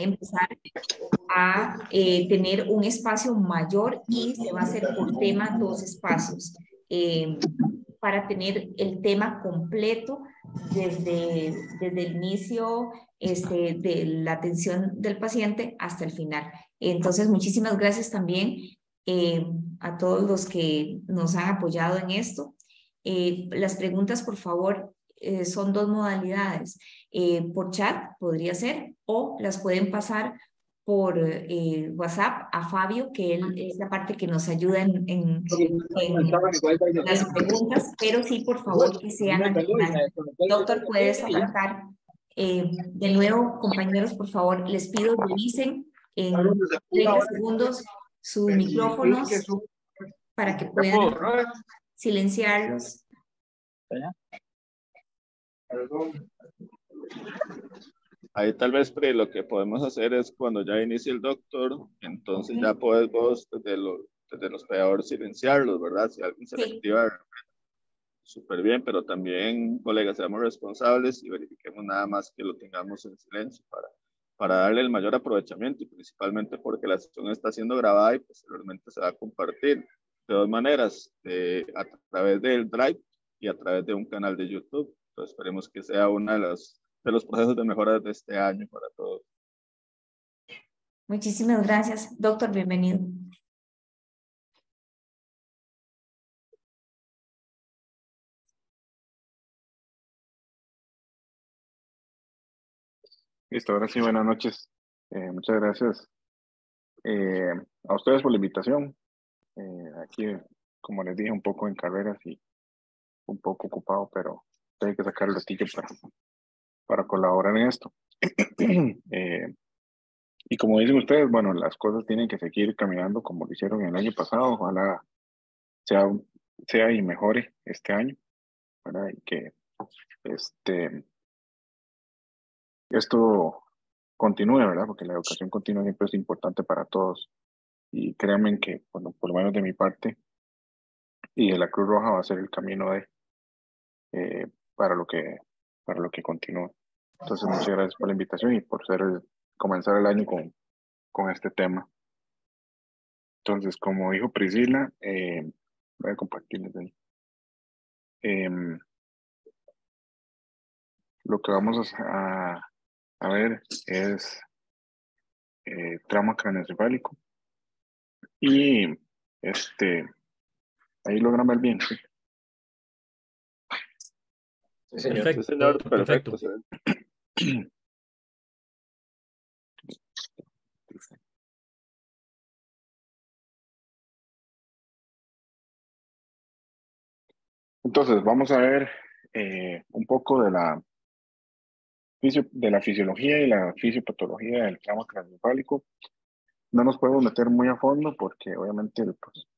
empezar a tener un espacio mayor y se va a hacer por tema 2 espacios para tener el tema completo desde el inicio de la atención del paciente hasta el final. Entonces, muchísimas gracias también a todos los que nos han apoyado en esto. Las preguntas, por favor, son 2 modalidades. Por chat podría ser, o las pueden pasar por WhatsApp a Fabio, que él es la parte que nos ayuda en las preguntas, pero sí, por favor, que sean al final. Doctor, puedes arrancar. De nuevo, compañeros, por favor, les pido revisen en 30 segundos sus micrófonos para que puedan silenciarlos. Ahí tal vez, Pri, lo que podemos hacer es cuando ya inicie el doctor, entonces ya puedes vos desde el hospedador silenciarlos, ¿verdad? Si alguien se le activa, súper bien, pero también, colegas, seamos responsables y verifiquemos nada más que lo tengamos en silencio para darle el mayor aprovechamiento y principalmente porque la sesión está siendo grabada y posteriormente se va a compartir de 2 maneras, a través del Drive y a través de un canal de YouTube. Entonces esperemos que sea uno de los procesos de mejora de este año para todos. Muchísimas gracias, doctor, bienvenido. Listo, ahora sí, buenas noches. Muchas gracias a ustedes por la invitación. Aquí, como les dije, un poco en carreras y un poco ocupado, pero tengo que sacar el ratillo para colaborar en esto. Y como dicen ustedes, bueno, las cosas tienen que seguir caminando como lo hicieron el año pasado. Ojalá sea y mejore este año, ¿verdad? Y que esto continúe, ¿verdad? Porque la educación continua siempre es importante para todos. Y créanme que, bueno, por lo menos de mi parte y de la Cruz Roja va a ser el camino eh, para lo que continúe. Entonces, muchas gracias por la invitación y por comenzar el año con este tema. Entonces, como dijo Priscila, voy a compartirles ahí. Lo que vamos a ver es trauma craneoencefálico y ahí logran ver bien, ¿sí? Sí, señor. Perfecto, Sí, señor. Perfecto. Entonces, vamos a ver un poco de la fisiología y la fisiopatología del trauma craneoencefálico. No nos podemos meter muy a fondo porque obviamente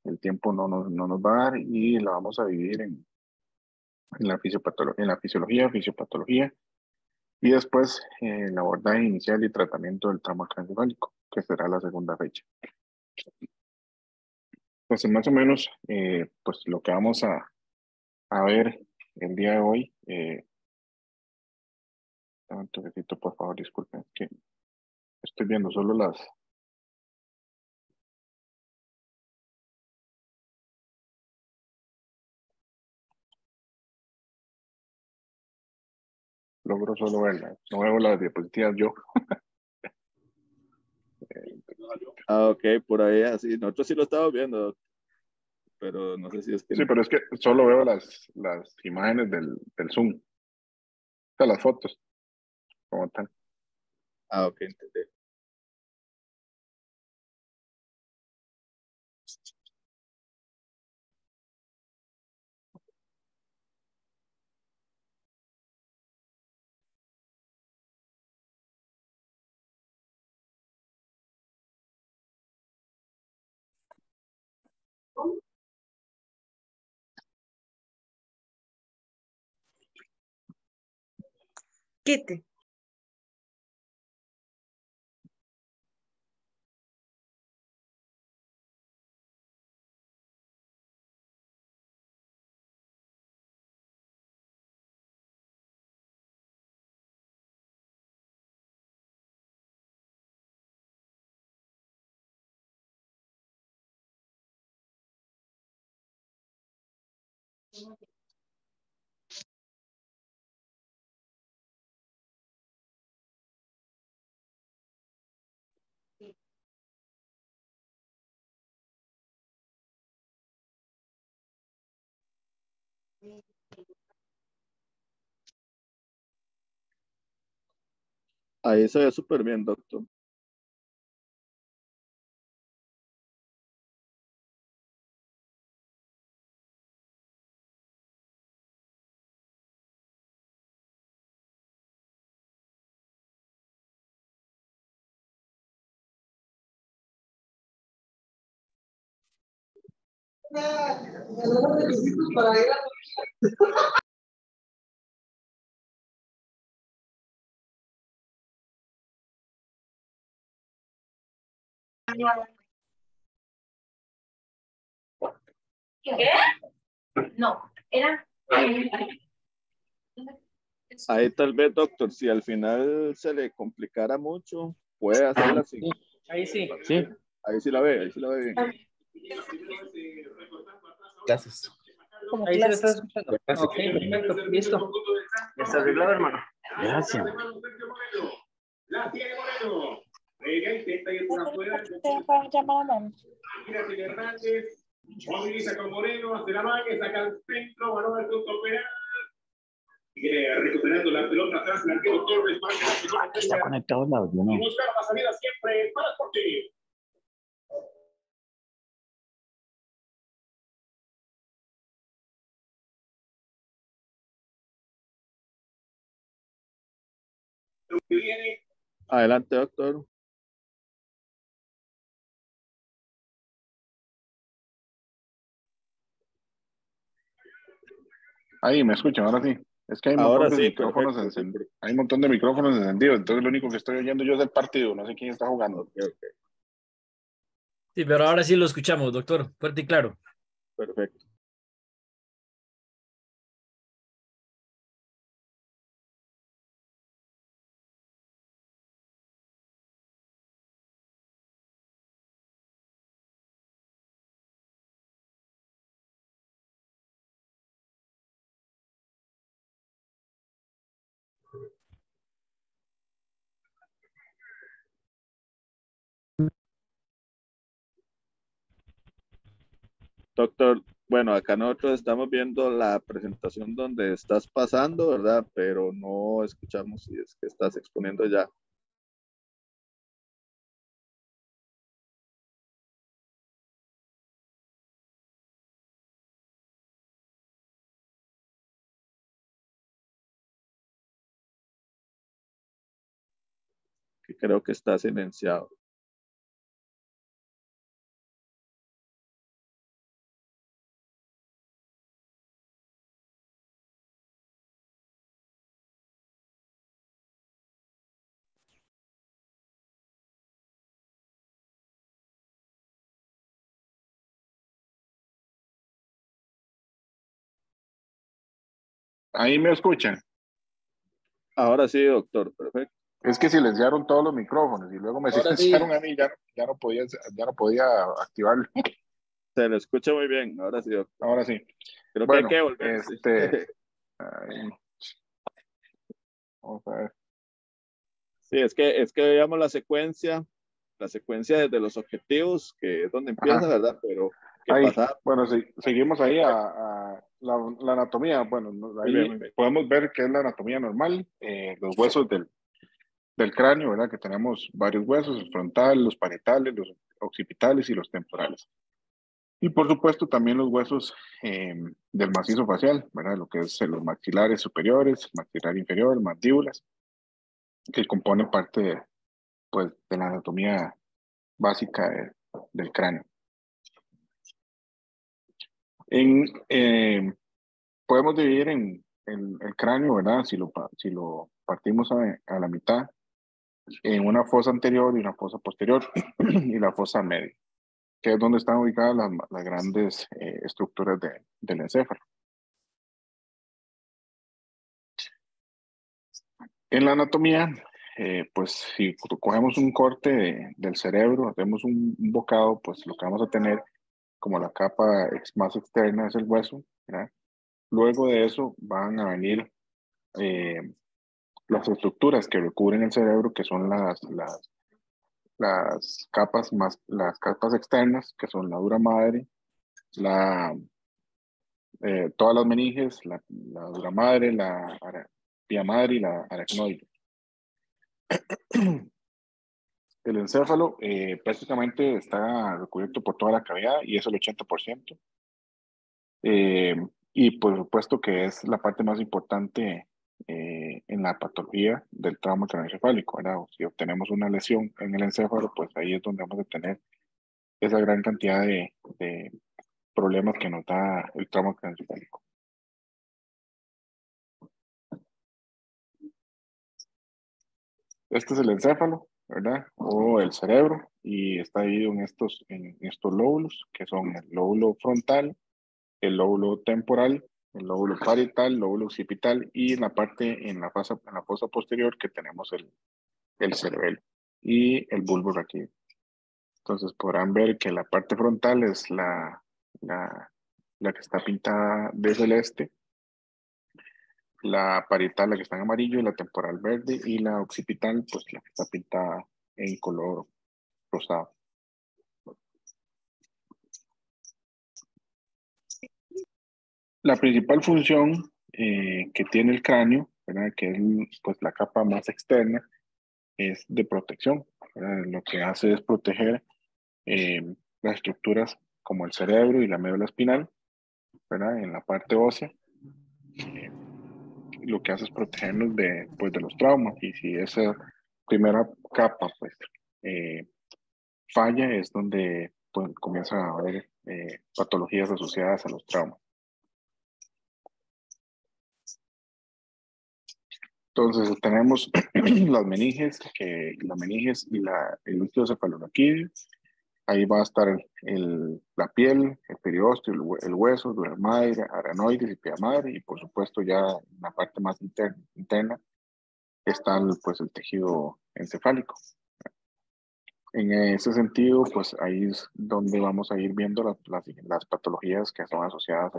el tiempo no nos va a dar y la vamos a dividir en la fisiología, fisiopatología y después el abordaje inicial y tratamiento del trauma craneoencefálico, que será la segunda fecha. Entonces, más o menos, pues lo que vamos a ver el día de hoy, un toquecito, por favor, disculpen, que estoy viendo solo logro solo verlas, no veo las diapositivas yo. Ok, por ahí así. Nosotros sí lo estamos viendo, pero no sé si es que... Sí, pero es que solo veo las imágenes del Zoom, o sea, las fotos, como tal. Ok, entendí. Quite. Ahí se ve súper bien, doctor. ¿Qué? No, era... Ahí tal vez, doctor, si al final se le complicara mucho, puede hacerla así. Ahí sí. Sí, Ahí sí la ve bien. Gracias. Como Ahí se lo clases. estás escuchando. Gracias. Ok, perfecto. Listo. Ya está arreglado, hermano. Gracias. Para llamar a mano. Moviliza con Moreno, hace la malla, saca al centro, balón al punto penal. Sigue recuperando la pelota atrás, el arquero Torres, marca la pelota. Está conectado el audio, ¿no? Y buscar la salida siempre para Sporting. Lo que viene. Adelante, doctor. ahí me escuchan, ahora sí. Es que hay un Ahora montón de sí, micrófonos perfecto. encendidos. Hay un montón de micrófonos encendidos. Entonces lo único que estoy oyendo yo es el partido. No sé quién está jugando. Sí, pero ahora sí lo escuchamos, doctor, fuerte y claro. Perfecto. Doctor, bueno, acá nosotros estamos viendo la presentación donde estás pasando, ¿verdad? Pero no escuchamos si es que estás exponiendo ya. Que creo que está silenciado. Ahí me escuchan. Ahora sí, doctor, perfecto. Es que silenciaron todos los micrófonos y luego me Ahora silenciaron sí. a mí. Ya no podía activarlo. Se le escucha muy bien, ahora sí, doctor. Ahora sí. Creo que hay Bueno, que volver. ahí. Vamos a ver. Sí, es que veíamos la secuencia desde los objetivos, que es donde empieza, Ajá. ¿verdad? Pero, ¿qué Ahí, pasa? bueno, seguimos ahí a la anatomía. Bueno, Muy bien, muy bien. podemos ver que es la anatomía normal, los huesos del cráneo, ¿verdad? Que tenemos varios huesos, el frontal, los parietales, los occipitales y los temporales. Y por supuesto también los huesos del macizo facial, ¿verdad? Lo que es los maxilares superiores, maxilar inferior, mandíbulas, que componen parte pues, de la anatomía básica del cráneo. Podemos dividir en el cráneo, ¿verdad? Si lo partimos a la mitad, en una fosa anterior y una fosa posterior y la fosa media, que es donde están ubicadas las grandes estructuras del encéfalo. En la anatomía, pues si cogemos un corte del cerebro, hacemos un bocado, pues lo que vamos a tener como la capa más externa es el hueso, ¿verdad? Luego de eso van a venir las estructuras que recubren el cerebro, que son las las capas externas, que son la dura madre, todas las meninges, la dura madre, la pía madre y la aracnoide. El encéfalo prácticamente está recubierto por toda la cavidad y es el 80%. Y por supuesto que es la parte más importante en la patología del trauma craneoencefálico, ¿verdad? Si obtenemos una lesión en el encéfalo, pues ahí es donde vamos a tener esa gran cantidad de problemas que nos da el trauma craneoencefálico. Este es el encéfalo, ¿verdad? O el cerebro, y está dividido en estos lóbulos, que son el lóbulo frontal, el lóbulo temporal, el lóbulo parietal, el lóbulo occipital, y en la fosa posterior que tenemos el cerebelo y el bulbo raquídeo. Entonces podrán ver que la parte frontal es la que está pintada de celeste, la parietal la que está en amarillo, la temporal verde, y la occipital pues la que está pintada en color rosado. La principal función que tiene el cráneo, ¿verdad? Que es pues la capa más externa, es de protección, ¿verdad? Lo que hace es proteger las estructuras como el cerebro y la médula espinal, ¿verdad? En la parte ósea. Lo que hace es protegernos de los traumas, y si esa primera capa pues falla, es donde pues, comienzan a haber patologías asociadas a los traumas. Entonces tenemos las meninges, y el núcleo cefalorraquídeo. Ahí va a estar la piel, el periósteo, el hueso, dura madre, aranoides y pía madre, y por supuesto ya en la parte más interna está pues el tejido encefálico. En ese sentido, pues ahí es donde vamos a ir viendo las patologías que son asociadas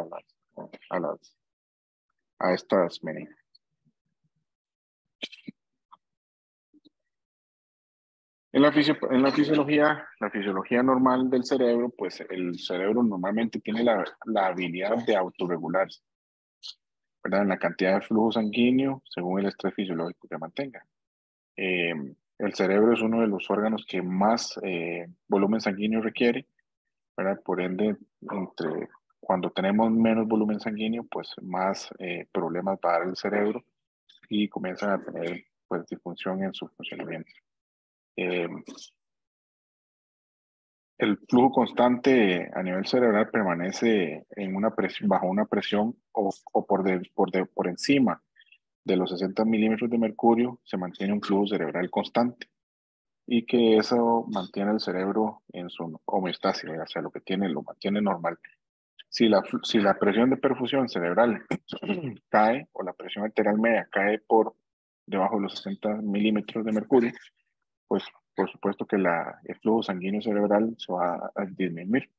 a estas meninges. En la fisiología normal del cerebro, pues el cerebro normalmente tiene la habilidad de autorregularse, ¿verdad? En la cantidad de flujo sanguíneo según el estrés fisiológico que mantenga. El cerebro es uno de los órganos que más volumen sanguíneo requiere, ¿verdad? Por ende, cuando tenemos menos volumen sanguíneo, pues más problemas va a dar el cerebro y comienzan a tener pues disfunción en su funcionamiento. El flujo constante a nivel cerebral permanece en bajo una presión o por encima de los 60 milímetros de mercurio, se mantiene un flujo cerebral constante, y que eso mantiene el cerebro en su homeostasis, o sea, lo mantiene normal. Si la presión de perfusión cerebral cae, o la presión arterial media cae por debajo de los 60 milímetros de mercurio, pues por supuesto que el flujo sanguíneo cerebral se va a disminuir.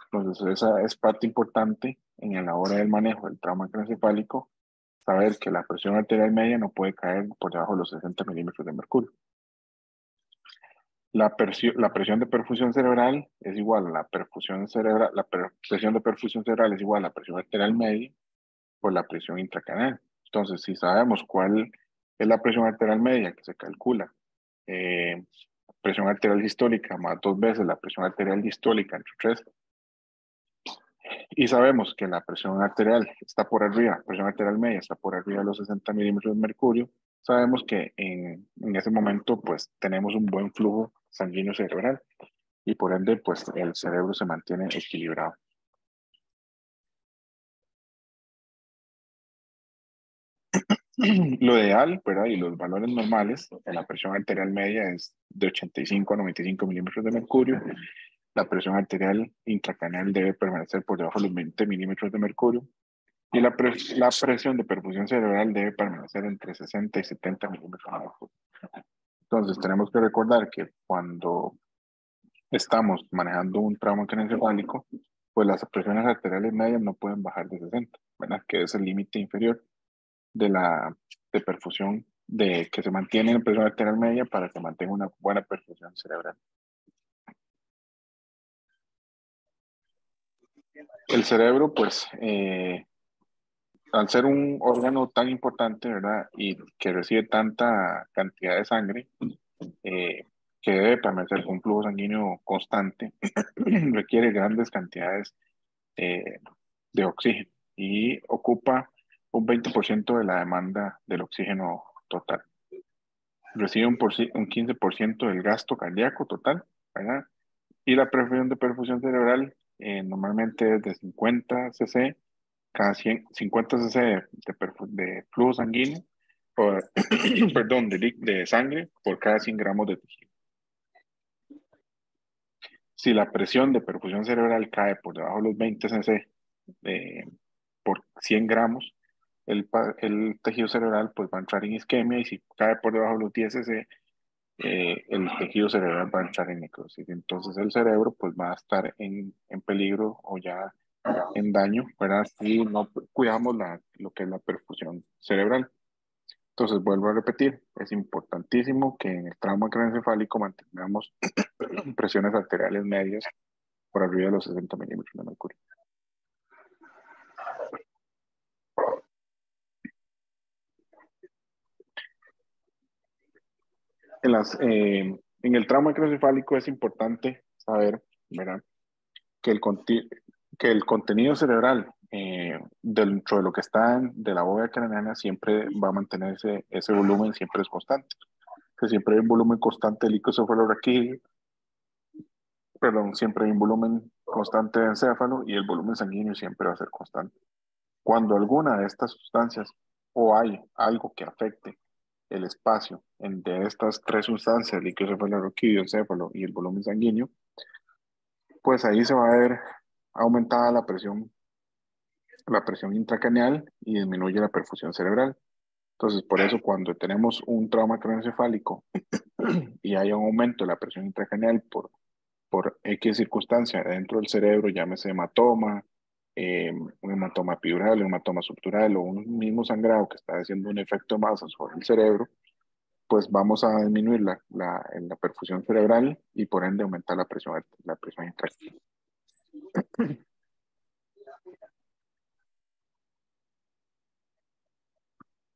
Entonces esa es parte importante en la hora del manejo del trauma craneoencefálico, saber que la presión arterial media no puede caer por debajo de los 60 milímetros de mercurio. La presión de perfusión cerebral es igual a la presión de perfusión cerebral es igual a la presión arterial media por la presión intracraneal. Entonces, si sabemos cuál es la presión arterial media, que se calcula presión arterial sistólica más 2 veces la presión arterial diastólica entre 3, y sabemos que la presión arterial está por arriba, presión arterial media está por arriba de los 60 milímetros de mercurio, sabemos que en ese momento pues tenemos un buen flujo sanguíneo cerebral, y por ende pues el cerebro se mantiene equilibrado. Lo ideal, ¿verdad? Y los valores normales de la presión arterial media es de 85 a 95 milímetros de mercurio. La presión arterial intracraneal debe permanecer por debajo de los 20 milímetros de mercurio. Y la presión de perfusión cerebral debe permanecer entre 60 y 70 milímetros de mercurio. Entonces, tenemos que recordar que cuando estamos manejando un trauma craneoencefálico, pues las presiones arteriales medias no pueden bajar de 60. ¿verdad? Que es el límite inferior de perfusión que se mantiene en presión arterial media para que mantenga una buena perfusión cerebral. El cerebro, pues, al ser un órgano tan importante, ¿verdad? Y que recibe tanta cantidad de sangre, que debe permanecer con flujo sanguíneo constante, requiere grandes cantidades de oxígeno y ocupa un 20% de la demanda del oxígeno total. Recibe un 15% del gasto cardíaco total, ¿verdad? Y la perfusión cerebral normalmente es de 50 cc, cada 50 cc de flujo sanguíneo, perdón, de sangre por cada 100 gramos de tejido. Si la presión de perfusión cerebral cae por debajo de los 20 cc por 100 gramos, el tejido cerebral pues va a entrar en isquemia, y si cae por debajo de los 10 cc, el tejido cerebral va a entrar en necrosis. Entonces el cerebro pues va a estar en peligro o ya en daño, ¿verdad? Si no cuidamos lo que es la perfusión cerebral. Entonces vuelvo a repetir, es importantísimo que en el trauma craneoencefálico mantengamos presiones arteriales medias por arriba de los 60 milímetros de mercurio. En el trauma craneoencefálico es importante saber, ¿verdad?, que el contenido cerebral dentro de lo que está de la bóveda craneana siempre va a mantenerse, ese volumen siempre es constante. Que siempre hay un volumen constante de líquido cefalorraquídeo, siempre hay un volumen constante de encéfalo, y el volumen sanguíneo siempre va a ser constante. Cuando alguna de estas sustancias o hay algo que afecte el espacio de estas tres sustancias, líquido cefalorraquídeo, encéfalo y el volumen sanguíneo, pues ahí se va a ver aumentada la presión intracraneal y disminuye la perfusión cerebral. Entonces, por eso cuando tenemos un trauma craneoencefálico y hay un aumento de la presión intracraneal por X circunstancia dentro del cerebro, llámese hematoma, un hematoma epidural, un hematoma subdural o un mismo sangrado que está haciendo un efecto de masa sobre el cerebro, pues vamos a disminuir la perfusión cerebral y por ende aumentar la presión intracraneal.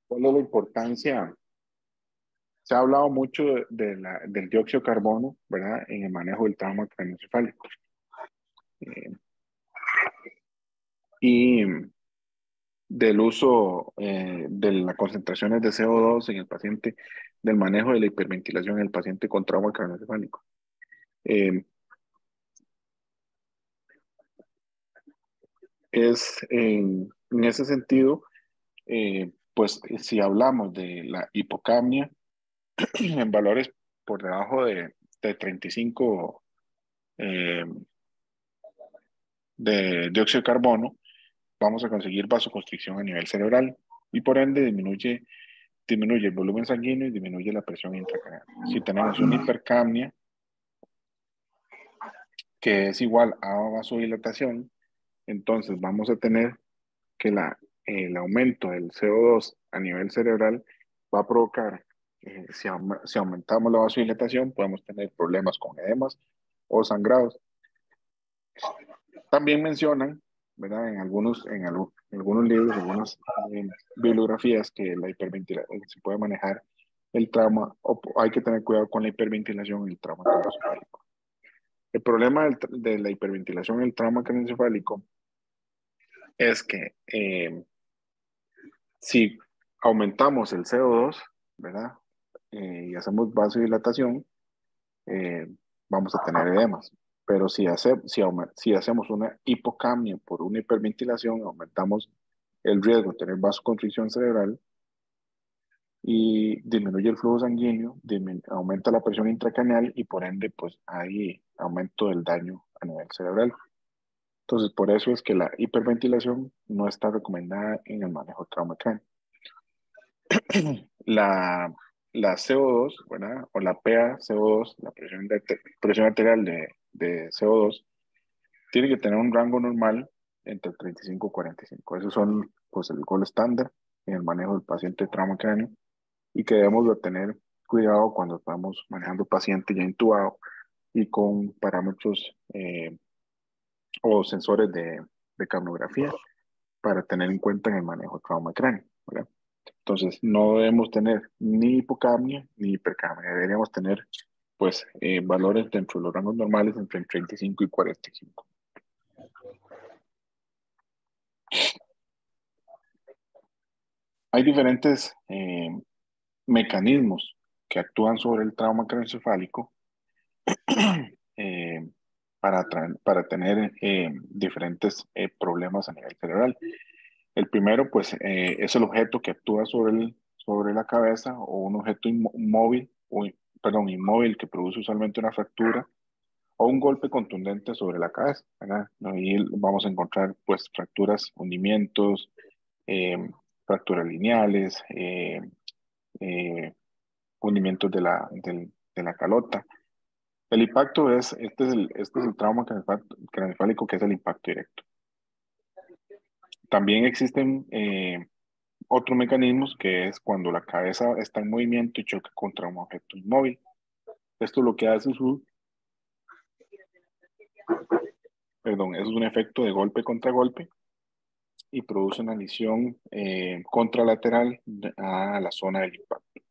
¿Cuál es la importancia? Se ha hablado mucho del dióxido de carbono, ¿verdad?, en el manejo del trauma craneoencefálico. Y del uso de las concentraciones de CO2 en el paciente, del manejo de la hiperventilación en el paciente con trauma craneoencefálico. En ese sentido, pues si hablamos de la hipocapnia en valores por debajo de 35 de dióxido de carbono, vamos a conseguir vasoconstricción a nivel cerebral y por ende disminuye el volumen sanguíneo y disminuye la presión intracraneal. Si tenemos una hipercapnia que es igual a vasodilatación, entonces vamos a tener que el aumento del CO2 a nivel cerebral va a provocar, si aumentamos la vasodilatación, podemos tener problemas con edemas o sangrados. También mencionan, ¿verdad?, en algunos libros, algunas bibliografías, que la hiperventilación se puede manejar el trauma, o hay que tener cuidado con la hiperventilación en el trauma craneoencefálico. El problema de la hiperventilación en el trauma craneoencefálico es que si aumentamos el CO2, ¿verdad?, y hacemos vasodilatación, vamos a tener edemas. Pero si hacemos una hipocapnia por una hiperventilación, aumentamos el riesgo de tener vasoconstricción cerebral y disminuye el flujo sanguíneo, aumenta la presión intracraneal y por ende pues hay aumento del daño a nivel cerebral. Entonces por eso es que la hiperventilación no está recomendada en el manejo de trauma cráneo. La CO2, ¿verdad?, o la PaCO2, la presión arterial de CO2, tiene que tener un rango normal entre 35 y 45. Esos son pues el gol estándar en el manejo del paciente de trauma cráneo y que debemos de tener cuidado cuando estamos manejando paciente ya intubado y con parámetros o sensores de capnografía para tener en cuenta en el manejo de trauma cráneo, ¿verdad? Entonces, no debemos tener ni hipocapnia ni hipercapnia. Deberíamos tener, pues, valores dentro de los rangos normales entre 35 y 45. Hay diferentes mecanismos que actúan sobre el trauma craneoencefálico para tener diferentes problemas a nivel cerebral. El primero, pues, es el objeto que actúa sobre la cabeza o un objeto inmóvil, inmóvil que produce usualmente una fractura o un golpe contundente sobre la cabeza, ¿verdad? Ahí vamos a encontrar, pues, fracturas, hundimientos, fracturas lineales, hundimientos de la calota. El impacto este es el trauma craneoencefálico, que es el impacto directo. También existen otros mecanismos, que es cuando la cabeza está en movimiento y choca contra un objeto inmóvil. Esto lo que hace es un efecto de golpe contra golpe y produce una lesión contralateral a la zona del impacto.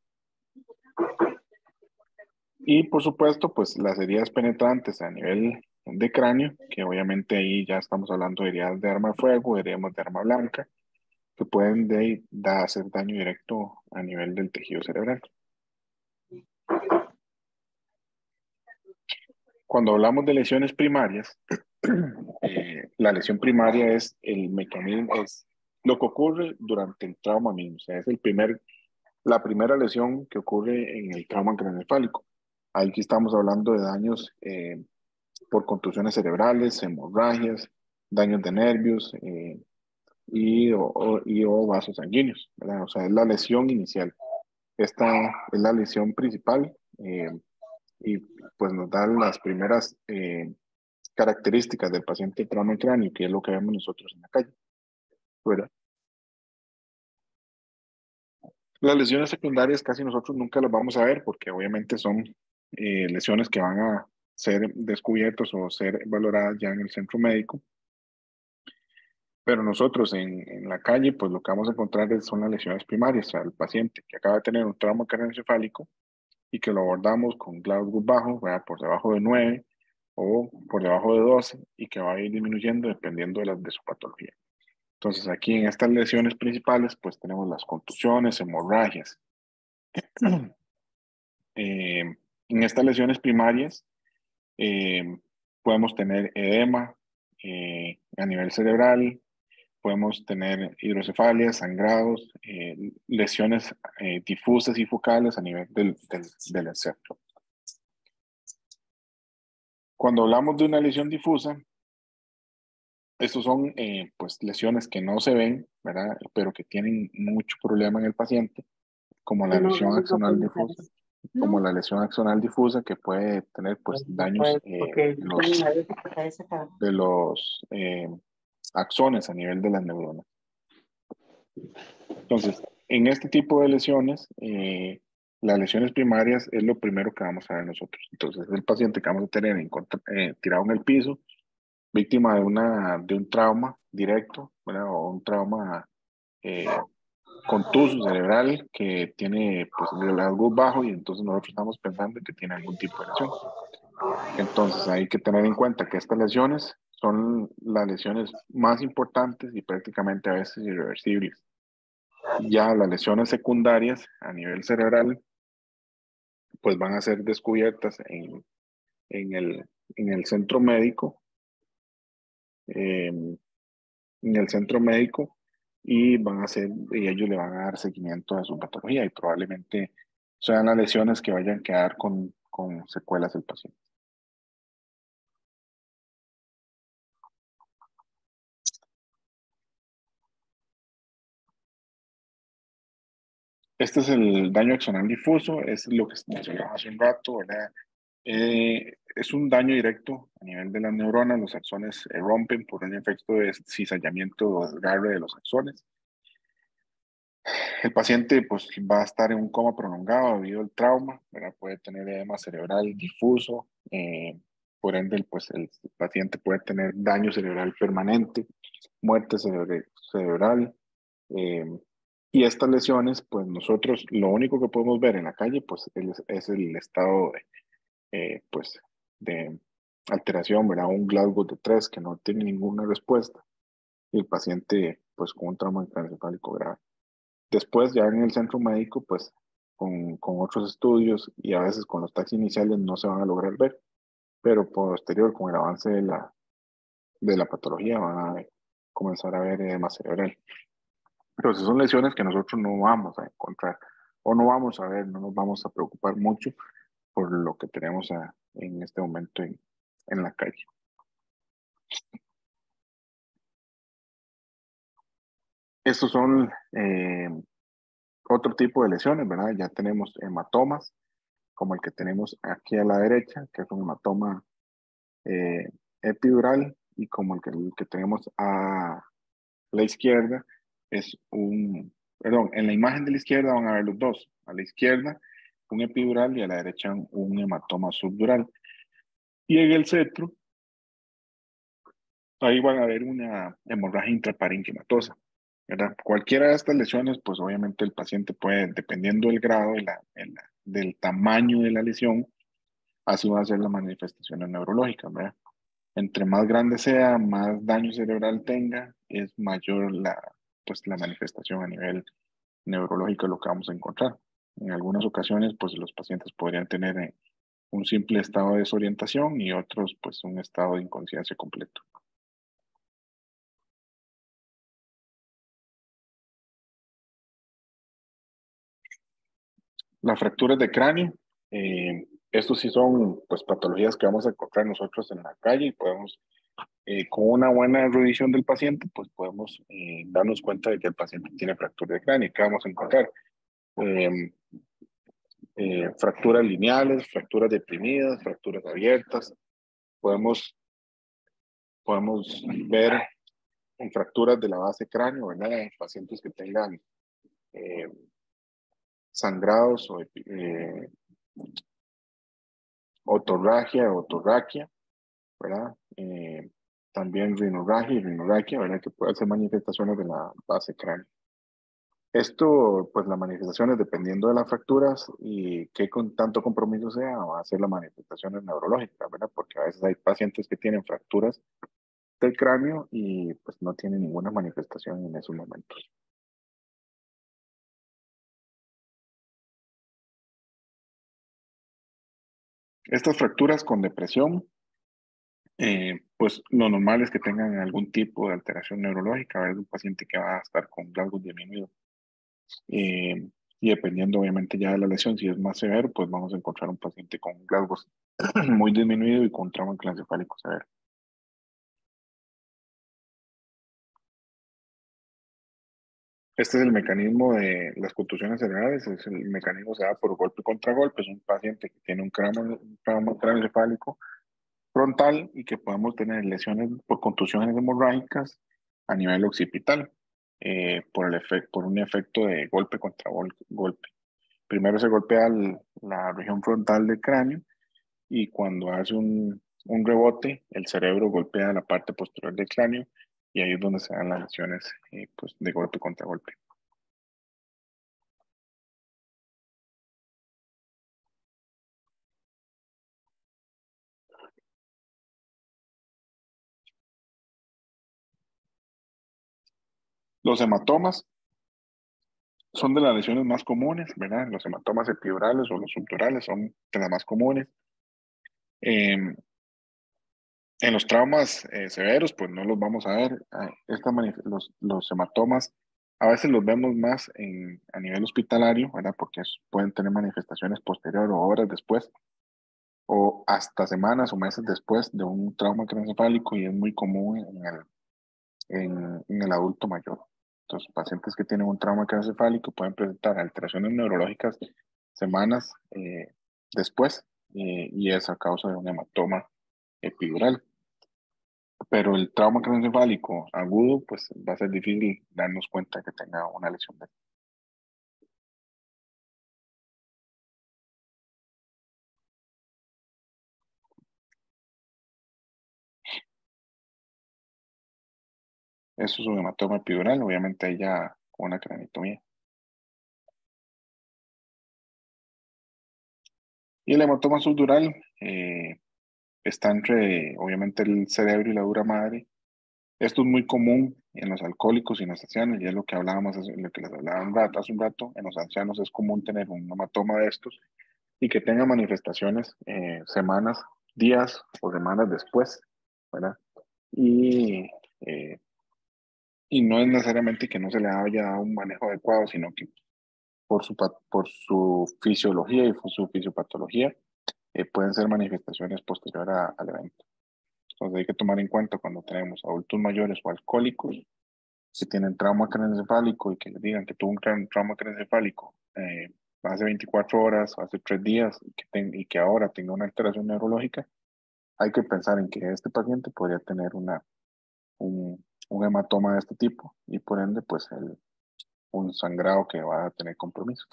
Y por supuesto, pues las heridas penetrantes a nivel de cráneo, que obviamente ahí ya estamos hablando de heridas de arma de fuego, heridas de arma blanca, que pueden hacer daño directo a nivel del tejido cerebral. Cuando hablamos de lesiones primarias, la lesión primaria es el mecanismo, es lo que ocurre durante el trauma mismo. O sea, es la primera lesión que ocurre en el trauma craneoencefálico. Aquí estamos hablando de daños por contusiones cerebrales, hemorragias, daños de nervios o vasos sanguíneos, ¿verdad? O sea, es la lesión inicial. Esta es la lesión principal y pues nos da las primeras características del paciente de trauma cráneo, que es lo que vemos nosotros en la calle, ¿verdad? Las lesiones secundarias casi nosotros nunca las vamos a ver porque obviamente son lesiones que van a ser descubiertas o ser valoradas ya en el centro médico. Pero nosotros en la calle, pues lo que vamos a encontrar son las lesiones primarias, o sea, el paciente que acaba de tener un trauma craneoencefálico y que lo abordamos con Glasgow bajo, ¿verdad? Por debajo de 9 o por debajo de 12 y que va a ir disminuyendo dependiendo de su patología. Entonces aquí en estas lesiones principales pues tenemos las contusiones, hemorragias. En estas lesiones primarias podemos tener edema a nivel cerebral, podemos tener hidrocefalias, sangrados, lesiones difusas y focales a nivel del encéfalo. Cuando hablamos de una lesión difusa, estos son pues lesiones que no se ven, ¿verdad? Pero que tienen mucho problema en el paciente, como la lesión axonal difusa, como la lesión axonal difusa, que puede tener pues daños de los axones a nivel de las neuronas. Entonces, en este tipo de lesiones, las lesiones primarias es lo primero que vamos a ver nosotros. Entonces, el paciente que vamos a tener tirado en el piso, víctima de un trauma directo, ¿verdad? O un trauma contuso cerebral que tiene pues el Glasgow bajo y entonces nosotros estamos pensando que tiene algún tipo de lesión. Entonces hay que tener en cuenta que estas lesiones son las lesiones más importantes y prácticamente a veces irreversibles. Ya las lesiones secundarias a nivel cerebral pues van a ser descubiertas en el centro médico, en el centro médico y ellos le van a dar seguimiento a su patología y probablemente sean las lesiones que vayan a quedar con secuelas del paciente. Este es el daño axonal difuso, es lo que mencionaba hace un rato, ¿verdad? Es un daño directo a nivel de las neuronas. Los axones rompen por un efecto de cizallamiento o desgarre de los axones. El paciente pues, va a estar en un coma prolongado debido al trauma, ¿verdad? Puede tener edema cerebral difuso, por ende pues, el paciente puede tener daño cerebral permanente, muerte cerebral. Y estas lesiones, pues nosotros lo único que podemos ver en la calle pues, es el estado pues, de alteración, ¿verdad? Un Glasgow de 3 que no tiene ninguna respuesta y el paciente pues, con un trauma encefálico grave. Después, ya en el centro médico, pues con otros estudios y a veces con los tags iniciales no se van a lograr ver, pero posterior, con el avance de la patología, van a comenzar a ver edema cerebral. Entonces, son lesiones que nosotros no vamos a encontrar o no vamos a ver, no nos vamos a preocupar mucho por lo que tenemos en este momento en la calle. Estos son otro tipo de lesiones, ¿verdad? Ya tenemos hematomas, como el que tenemos aquí a la derecha, que es un hematoma epidural, y como el que tenemos a la izquierda, perdón, en la imagen de la izquierda van a ver los dos. A la izquierda un epidural y a la derecha un hematoma subdural. Y en el centro, ahí van a ver una hemorragia intraparenquimatosa, ¿verdad? Cualquiera de estas lesiones, pues obviamente el paciente puede, dependiendo del grado del tamaño de la lesión, así va a ser la manifestación neurológica, ¿verdad? Entre más grande sea, más daño cerebral tenga, es mayor pues, la manifestación a nivel neurológico lo que vamos a encontrar. En algunas ocasiones, pues los pacientes podrían tener un simple estado de desorientación y otros, pues un estado de inconsciencia completo. Las fracturas de cráneo, estos sí son pues patologías que vamos a encontrar nosotros en la calle y podemos, con una buena revisión del paciente, pues podemos darnos cuenta de que el paciente tiene fractura de cráneo. ¿Qué vamos a encontrar? Fracturas lineales, fracturas deprimidas, fracturas abiertas. Podemos ver en fracturas de la base cráneo, ¿verdad? En pacientes que tengan sangrados o otorragia, ¿verdad? También rinorragia, ¿verdad? Que puede ser manifestaciones de la base cráneo. Esto, pues las manifestaciones, dependiendo de las fracturas y qué con tanto compromiso sea, va a ser las manifestaciones neurológicas, ¿verdad? Porque a veces hay pacientes que tienen fracturas del cráneo y pues no tienen ninguna manifestación en esos momentos. Estas fracturas con depresión, pues lo normal es que tengan algún tipo de alteración neurológica. A ver, un paciente que va a estar con Glasgow disminuido. Y dependiendo obviamente ya de la lesión, si es más severo, pues vamos a encontrar un paciente con Glasgow muy disminuido y con trauma encefálico severo. Este es el mecanismo de las contusiones cerebrales. El mecanismo se da por golpe contra golpe. Es un paciente que tiene un trauma craneoencefálico frontal y que podemos tener lesiones por contusiones hemorrágicas a nivel occipital por un efecto de golpe contra golpe. Primero se golpea la región frontal del cráneo y cuando hace un rebote, el cerebro golpea la parte posterior del cráneo y ahí es donde se dan las lesiones pues, de golpe contra golpe. Los hematomas son de las lesiones más comunes, ¿verdad? Los hematomas epidurales o los subdurales son de las más comunes. En los traumas severos, pues no los vamos a ver. Los hematomas a veces los vemos más a nivel hospitalario, ¿verdad? Porque pueden tener manifestaciones posteriores o horas después, o hasta semanas o meses después de un trauma craneoencefálico y es muy común en el adulto mayor. Entonces, pacientes que tienen un trauma craneoencefálico pueden presentar alteraciones neurológicas semanas después y es a causa de un hematoma epidural. Pero el trauma craneoencefálico agudo, pues va a ser difícil darnos cuenta que tenga una lesión de... Eso es un hematoma epidural, obviamente ahí ya con una craneotomía. Y el hematoma subdural está entre, obviamente, el cerebro y la dura madre. Esto es muy común en los alcohólicos y en los ancianos, y es lo que hablábamos, lo que les hablaba hace un rato. En los ancianos es común tener un hematoma de estos y que tenga manifestaciones semanas, días o semanas después, ¿verdad? Y, eh, y no es necesariamente que no se le haya dado un manejo adecuado, sino que por su fisiología y por su fisiopatología pueden ser manifestaciones posteriores al evento. Entonces hay que tomar en cuenta cuando tenemos adultos mayores o alcohólicos que tienen trauma craneoencefálico y que les digan que tuvo un trauma craneoencefálico hace 24 horas, hace 3 días y que ahora tenga una alteración neurológica, hay que pensar en que este paciente podría tener un hematoma de este tipo y por ende pues un sangrado que va a tener compromiso.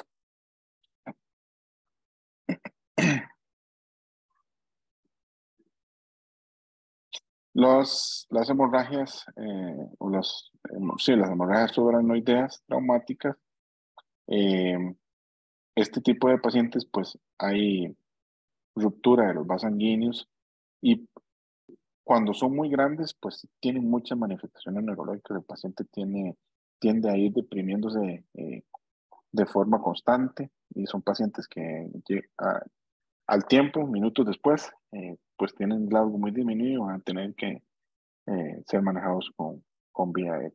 Las hemorragias, sí, las hemorragias subaracnoideas traumáticas, este tipo de pacientes, pues hay ruptura de los vasos sanguíneos y cuando son muy grandes, pues tienen muchas manifestaciones neurológicas. El paciente tiende a ir deprimiéndose de forma constante y son pacientes que al tiempo, minutos después, pues tienen Glasgow muy disminuido y van a tener que ser manejados con vía aérea.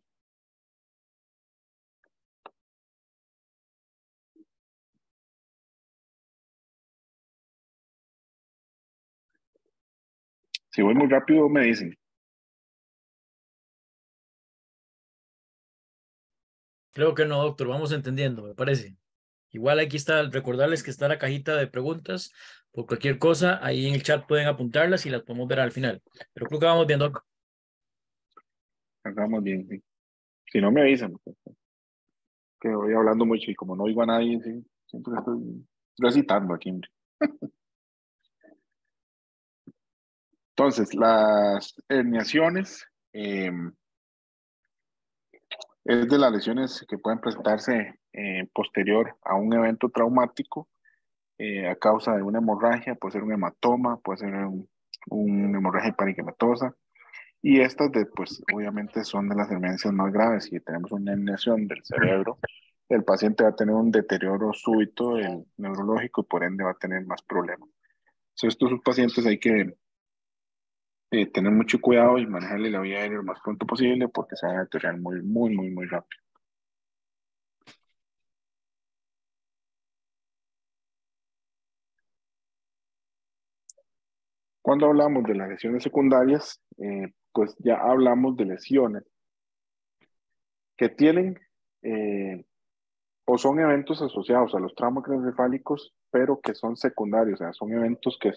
Si voy muy rápido, me dicen. Creo que no, doctor, vamos entendiendo, me parece. Igual aquí está, recordarles que está la cajita de preguntas. Por cualquier cosa, ahí en el chat pueden apuntarlas y las podemos ver al final. Pero creo que vamos bien, doc. Hagamos bien, sí. Si no me avisan, que voy hablando mucho y como no oigo a nadie, sí, siempre estoy recitando aquí. Entonces, las herniaciones es de las lesiones que pueden presentarse posterior a un evento traumático a causa de una hemorragia, puede ser un hematoma, puede ser una hemorragia hiparenquimatosa. Y estas, pues, obviamente son de las emergencias más graves. Si tenemos una herniación del cerebro, el paciente va a tener un deterioro súbito neurológico y por ende va a tener más problemas. Entonces, estos pacientes hay que tener mucho cuidado y manejarle la vía aérea lo más pronto posible porque se van a deteriorar muy, muy, muy, muy rápido. Cuando hablamos de las lesiones secundarias, pues ya hablamos de lesiones que tienen o son eventos asociados a los traumas craneoencefálicos, pero que son secundarios, o sea, son eventos que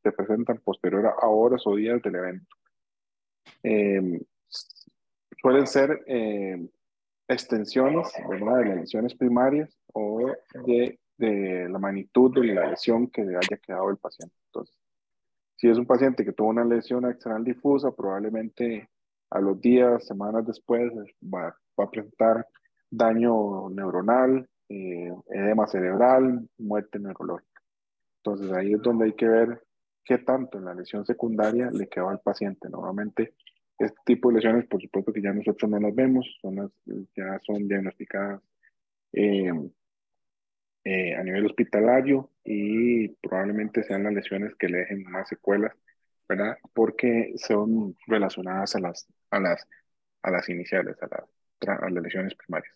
se presentan posterior a horas o días del evento. Suelen ser extensiones, ¿verdad?, de las lesiones primarias o de la magnitud de la lesión que le haya quedado el paciente. Entonces, si es un paciente que tuvo una lesión external difusa, probablemente a los días, semanas después, va a presentar daño neuronal, edema cerebral, muerte neurológica. Entonces ahí es donde hay que ver qué tanto en la lesión secundaria le quedó al paciente. Normalmente este tipo de lesiones, por supuesto que ya nosotros no las vemos, ya son diagnosticadas eh, a nivel hospitalario y probablemente sean las lesiones que le dejen más secuelas, ¿verdad? Porque son relacionadas a las iniciales, a las lesiones primarias.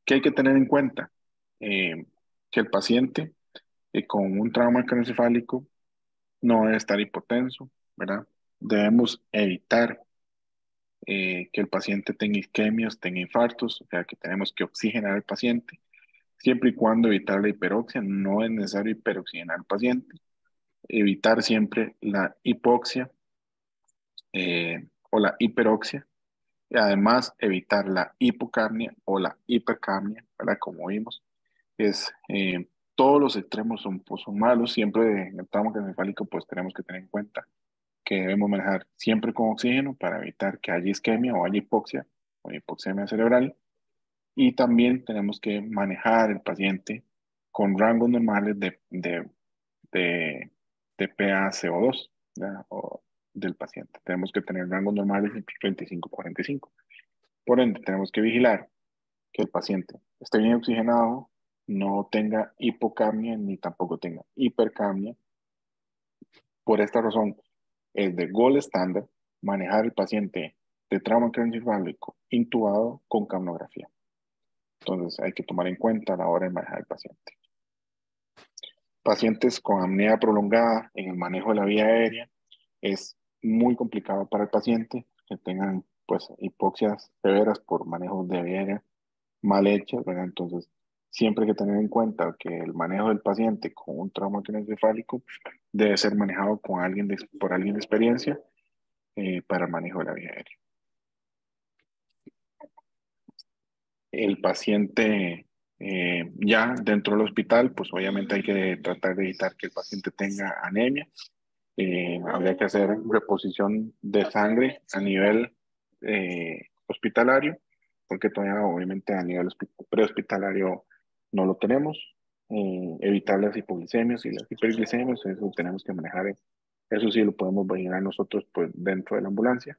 ¿Qué hay que tener en cuenta? Que el paciente con un trauma craneoencefálico no debe estar hipotenso, ¿verdad? Debemos evitar que el paciente tenga isquemias, tenga infartos, o sea que tenemos que oxigenar al paciente, siempre y cuando evitar la hiperoxia. No es necesario hiperoxigenar al paciente. Evitar siempre la hipoxia o la hiperoxia. Y además evitar la hipocapnia o la hipercapnia, ¿verdad? Como vimos, es todos los extremos son, pues, son malos. Siempre en el trauma craneoencefálico pues tenemos que tener en cuenta que debemos manejar siempre con oxígeno para evitar que haya isquemia o haya hipoxia o hipoxemia cerebral. Y también tenemos que manejar el paciente con rangos normales de PaCO2, ¿verdad? O del paciente. Tenemos que tener rangos normales entre 35 y 45. Por ende, tenemos que vigilar que el paciente esté bien oxigenado, no tenga hipocapnia ni tampoco tenga hipercapnia. Por esta razón, es de gold estándar manejar el paciente de trauma craneoencefálico intubado con capnografía. Entonces, hay que tomar en cuenta a la hora de manejar al paciente. Pacientes con apnea prolongada en el manejo de la vía aérea, es muy complicado para el paciente que tengan pues hipoxias severas por manejo de vía aérea mal hechas, ¿verdad? Entonces, siempre hay que tener en cuenta que el manejo del paciente con un trauma craneoencefálico debe ser manejado con por alguien de experiencia para el manejo de la vía aérea. El paciente ya dentro del hospital, pues obviamente hay que tratar de evitar que el paciente tenga anemia. Habría que hacer reposición de sangre a nivel hospitalario, porque todavía obviamente a nivel prehospitalario no lo tenemos. Evitar las hipoglicemias y las hiperglicemias, eso tenemos que manejar. Eso sí lo podemos vigilar nosotros pues, dentro de la ambulancia,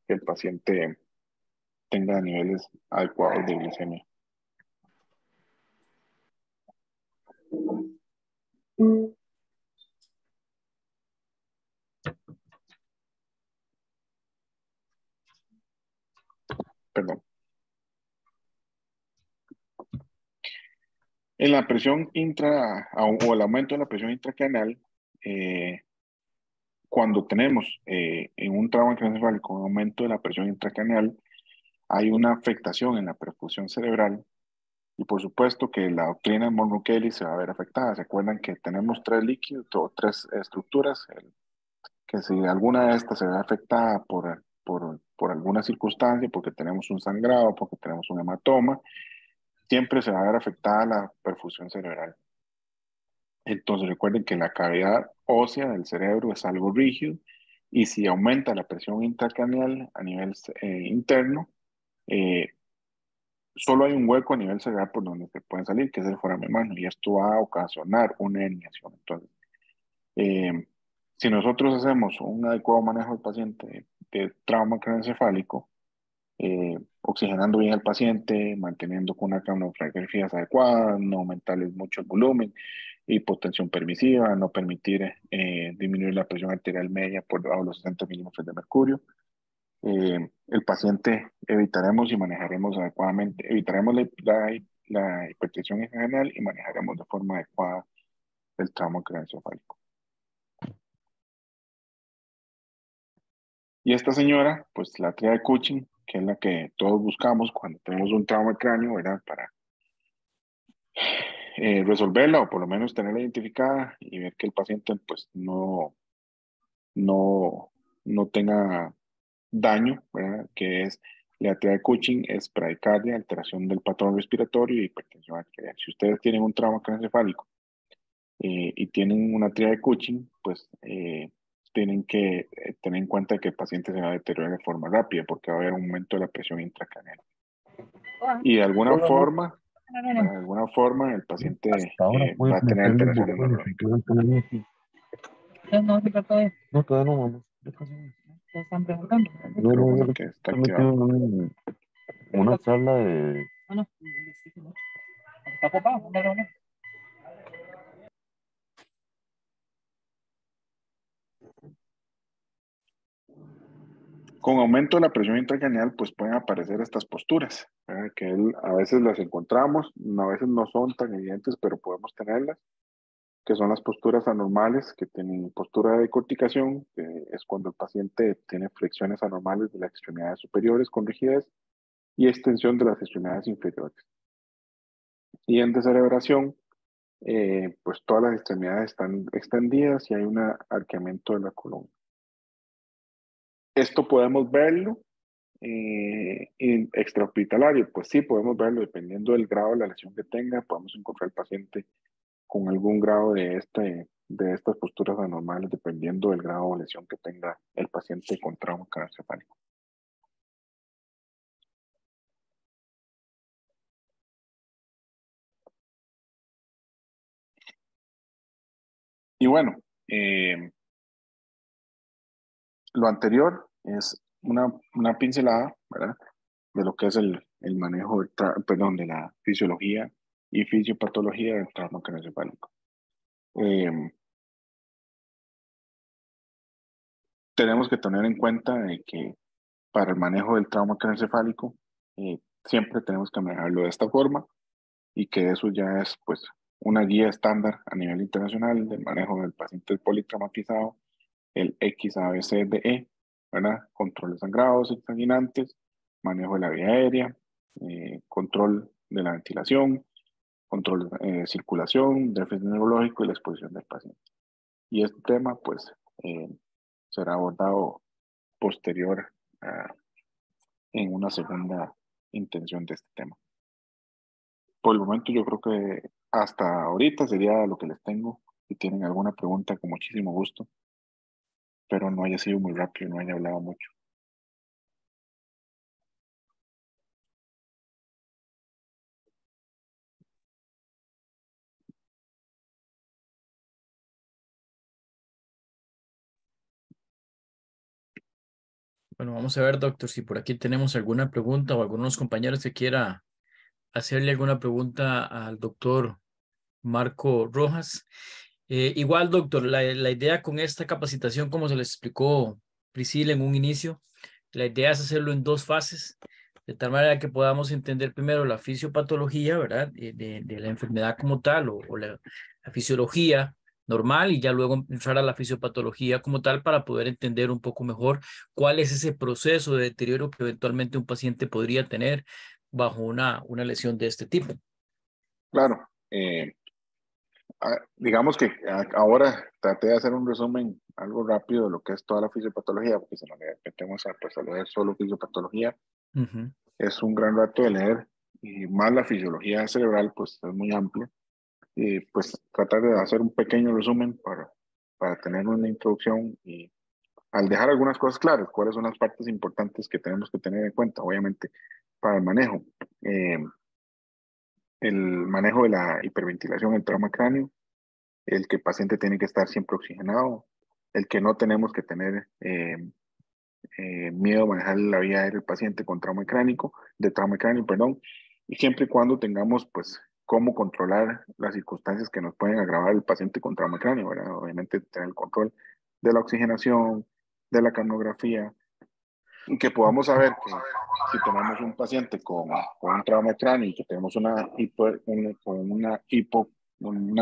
que el paciente tenga niveles adecuados de glicemia. Perdón. En la presión o el aumento de la presión intracraneal, cuando tenemos en un trauma craneoencefálico un aumento de la presión intracraneal, hay una afectación en la perfusión cerebral y por supuesto que la doctrina Monro-Kelly se va a ver afectada. ¿Se acuerdan que tenemos tres líquidos o tres estructuras? Que si alguna de estas se ve afectada por alguna circunstancia, porque tenemos un sangrado, porque tenemos un hematoma, siempre se va a ver afectada la perfusión cerebral. Entonces recuerden que la cavidad ósea del cerebro es algo rígido y si aumenta la presión intracraneal a nivel interno, solo hay un hueco a nivel cerebral por donde se pueden salir, que es el foramen humano, y esto va a ocasionar una herniación. Entonces, si nosotros hacemos un adecuado manejo del paciente de trauma craneoencefálico, oxigenando bien al paciente, manteniendo con una capnografía adecuada, no aumentarles mucho el volumen, hipotensión permisiva, no permitir disminuir la presión arterial media por debajo de los 60 milímetros de mercurio. El paciente evitaremos y manejaremos adecuadamente, evitaremos la hipertensión en general y manejaremos de forma adecuada el trauma craneoencefálico. Y esta señora, pues la tríada de Cushing, que es la que todos buscamos cuando tenemos un trauma de cráneo, ¿verdad? Para resolverla o por lo menos tenerla identificada y ver que el paciente pues no tenga daño, ¿verdad? Que es la tríada de Cushing, es bradicardia, alteración del patrón respiratorio y hipertensión arterial. Si ustedes tienen un trauma craneoencefálico y tienen una tríada de Cushing, pues tienen que tener en cuenta que el paciente se va a deteriorar de forma rápida porque va a haber un aumento de la presión intracraneal. Y de alguna forma, el paciente Hasta ahora puedes va a tener meterle alteraciones botones y neurológicas. que van a poner aquí. No, se trata de... No, todavía no, vamos. ¿Te están preguntando? El micrófono que está Estoy metido activado. en una charla de... Ah, no. Está ocupado, no. Con aumento de la presión intracraneal, pues pueden aparecer estas posturas, ¿verdad? Que a veces las encontramos, a veces no son tan evidentes, pero podemos tenerlas. que son las posturas anormales, que tienen postura de decorticación, que es cuando el paciente tiene flexiones anormales de las extremidades superiores con rigidez y extensión de las extremidades inferiores. Y en descerebración, pues todas las extremidades están extendidas y hay un arqueamiento de la columna. Esto podemos verlo en extrahospitalario, pues sí, podemos verlo dependiendo del grado de la lesión que tenga, podemos encontrar el paciente con algún grado de estas posturas anormales, dependiendo del grado de lesión que tenga el paciente con trauma craneoencefálico. Y bueno, lo anterior es una pincelada, ¿verdad?, de lo que es el manejo de la fisiología y fisiopatología del trauma craneoencefálico. Tenemos que tener en cuenta de que para el manejo del trauma craneoencefálico siempre tenemos que manejarlo de esta forma y que eso ya es pues una guía estándar a nivel internacional del manejo del paciente politraumatizado, el XABCDE, ¿verdad? Control de sangrados exsanguinantes, manejo de la vía aérea, control de la ventilación, control de circulación, déficit neurológico y la exposición del paciente. Y este tema pues será abordado posterior en una segunda intención de este tema. Por el momento yo creo que hasta ahorita sería lo que les tengo. Si tienen alguna pregunta, con muchísimo gusto. Pero no haya sido muy rápido, no haya hablado mucho. Bueno, vamos a ver, doctor, si por aquí tenemos alguna pregunta o algunos compañeros que quiera hacerle alguna pregunta al doctor Marco Rojas. Igual, doctor, la idea con esta capacitación, como se les explicó Priscila en un inicio, la idea es hacerlo en 2 fases, de tal manera que podamos entender primero la fisiopatología, ¿verdad? De la enfermedad como tal o la fisiología normal y ya luego entrar a la fisiopatología como tal para poder entender un poco mejor cuál es ese proceso de deterioro que eventualmente un paciente podría tener bajo una lesión de este tipo. Claro. Digamos que ahora traté de hacer un resumen algo rápido de lo que es toda la fisiopatología, porque si nos metemos a leer solo fisiopatología, es un gran rato de leer, y más la fisiología cerebral, pues es muy amplio. Y pues tratar de hacer un pequeño resumen para tener una introducción y al dejar algunas cosas claras, cuáles son las partes importantes que tenemos que tener en cuenta, obviamente, para el manejo. El manejo de la hiperventilación, el trauma cráneo, el que el paciente tiene que estar siempre oxigenado, el que no tenemos que tener miedo a manejar la vía aérea del paciente con trauma cránico, perdón, y siempre y cuando tengamos pues cómo controlar las circunstancias que nos pueden agravar el paciente con trauma cráneo, ¿verdad? Obviamente tener el control de la oxigenación, de la capnografía, y que podamos saber que si tenemos un paciente con un trauma cráneo y que tenemos una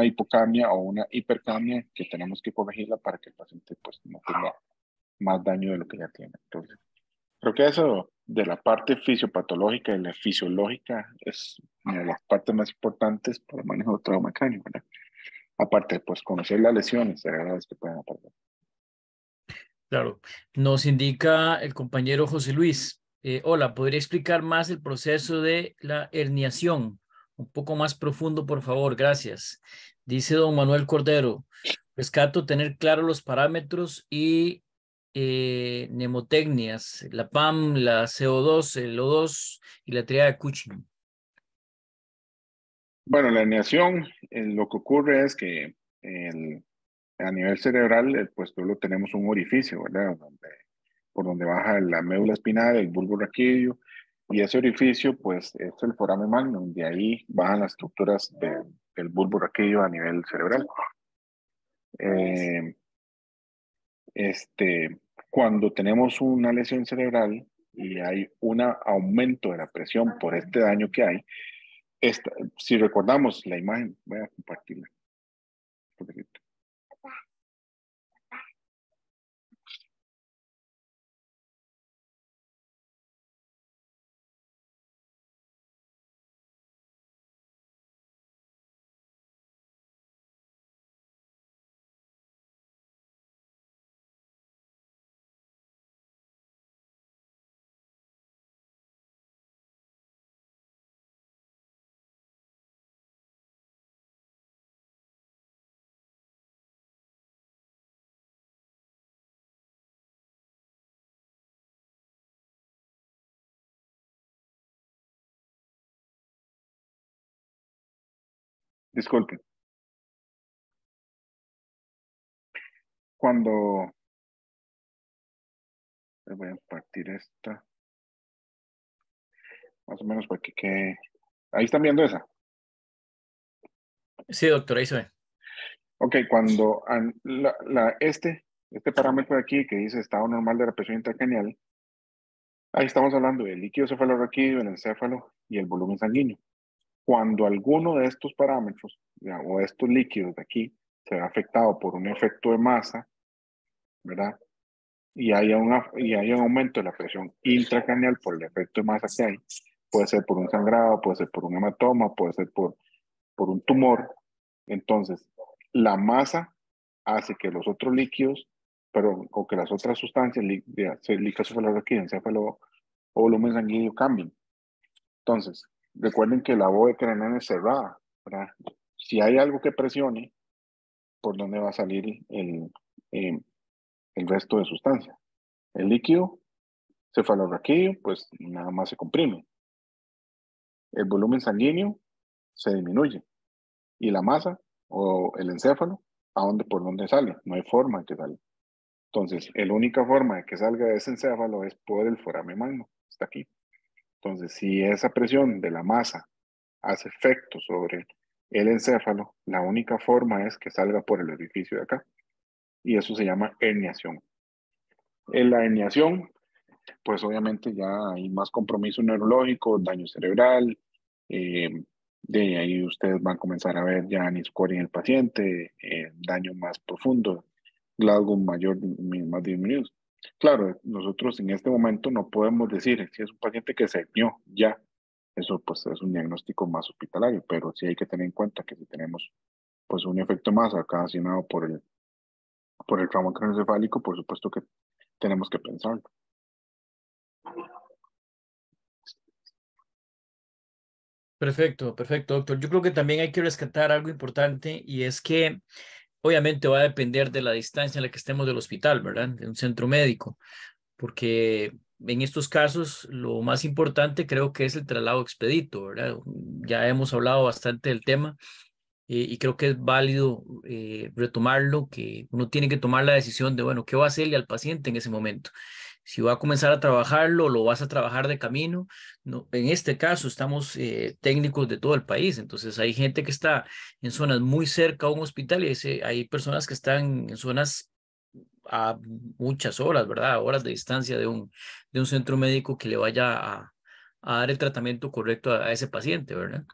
hipocamia o una hipercamia, que tenemos que corregirla para que el paciente pues no tenga más daño de lo que ya tiene. Entonces, creo que eso de la parte fisiopatológica y la fisiológica es una de las partes más importantes para el manejo de trauma cráneo, ¿verdad? Aparte, pues conocer las lesiones cerebrales que pueden aparecer. Claro, nos indica el compañero José Luis. Hola, ¿podría explicar más el proceso de la herniación? Un poco más profundo, por favor, gracias. Dice don Manuel Cordero, rescato tener claros los parámetros y mnemotecnias, la PAM, la CO2, el O2 y la triada de Cushing. Bueno, la herniación, lo que ocurre es que a nivel cerebral, pues solo tenemos un orificio, ¿verdad? Por donde baja la médula espinal, el bulbo raquídeo, y ese orificio, pues, es el foramen magnum, de ahí bajan las estructuras del bulbo raquídeo a nivel cerebral. Cuando tenemos una lesión cerebral y hay un aumento de la presión por este daño que hay, si recordamos la imagen, voy a compartirla. Pobrecito. Disculpen. Cuando les voy a partir esta, más o menos para que quede. Ahí están viendo esa. Sí, doctor, ahí se ve. Ok, cuando este parámetro de aquí que dice estado normal de la presión intracraneal, ahí estamos hablando del líquido cefalorraquídeo, el encéfalo y el volumen sanguíneo. Cuando alguno de estos parámetros o estos líquidos de aquí se ve afectado por un efecto de masa, ¿verdad? Y haya un aumento de la presión intracraneal por el efecto de masa que hay, puede ser por un sangrado, puede ser por un hematoma, puede ser por un tumor. Entonces, la masa hace que los otros líquidos, o que las otras sustancias, líquido cefalorraquídeo, encéfalo o volumen sanguíneo cambien. Entonces, recuerden que la bóveda craneal es cerrada, ¿verdad? Si hay algo que presione, ¿por dónde va a salir el resto de sustancia? El líquido cefalorraquídeo, pues nada más se comprime. El volumen sanguíneo se disminuye. Y la masa o el encéfalo, ¿por dónde sale? No hay forma de que salga. Entonces, la única forma de que salga ese encéfalo es por el foramen magno. Está aquí. Entonces, si esa presión de la masa hace efecto sobre el encéfalo, la única forma es que salga por el orificio de acá. Y eso se llama herniación. En la herniación, pues obviamente ya hay más compromiso neurológico, daño cerebral, de ahí ustedes van a comenzar a ver ya aniscoria en el paciente, daño más profundo, Glasgow mayor, más disminuido. Claro, nosotros en este momento no podemos decir si es un paciente que se hernió ya, eso pues es un diagnóstico más hospitalario, pero sí hay que tener en cuenta que si tenemos pues un efecto más ocasionado por el trauma craneoencefálico, por supuesto que tenemos que pensarlo. Perfecto, perfecto, doctor. Yo creo que también hay que rescatar algo importante y es que obviamente va a depender de la distancia en la que estemos del hospital, ¿verdad? De un centro médico, porque en estos casos lo más importante creo que es el traslado expedito, ¿verdad? Ya hemos hablado bastante del tema y creo que es válido retomarlo, que uno tiene que tomar la decisión de, bueno, ¿qué va a hacerle al paciente en ese momento? Si va a comenzar a trabajarlo, lo vas a trabajar de camino. No, en este caso estamos técnicos de todo el país, entonces hay gente que está en zonas muy cerca a un hospital y hay personas que están en zonas a muchas horas, ¿verdad? Horas de distancia de un centro médico que le vaya a dar el tratamiento correcto a ese paciente, ¿verdad?